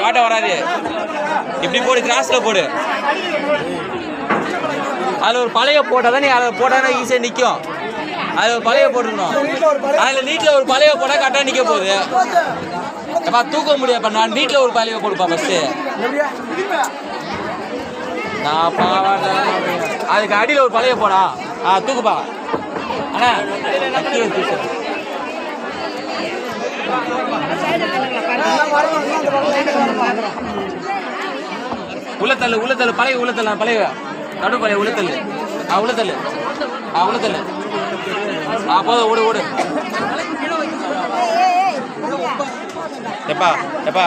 வாட்ட வராது. இப்படி போடு, கிராஸ்ல போடு. அதில் ஒரு பழைய போட்டால் தான் நீ அதில் போட்டால் ஈஸியாக நிற்கும். அதில் ஒரு பழைய போட்டுருக்கணும். அதில் நீட்டில் ஒரு பழைய போட்டால் கரெக்டாக நிற்க போகுது. எப்பா தூக்க முடியாப்பா. நான் நீட்டில் ஒரு பழைய போடுப்பா ஃபஸ்ட்டு. நான் அதுக்கு அடியில் ஒரு பழைய போடா. தூக்குப்பா. அண்ணா உள்ளத்தல்லு உள்ளத்தல்லு பழைய உள்ளத்தல்ல பழைய நடு பழைய உள்ளத்தல்லு. உள்ளத்தல்லு உள்ளத்தல்லு. போதும், ஓடு ஓடு. எப்பா எப்பா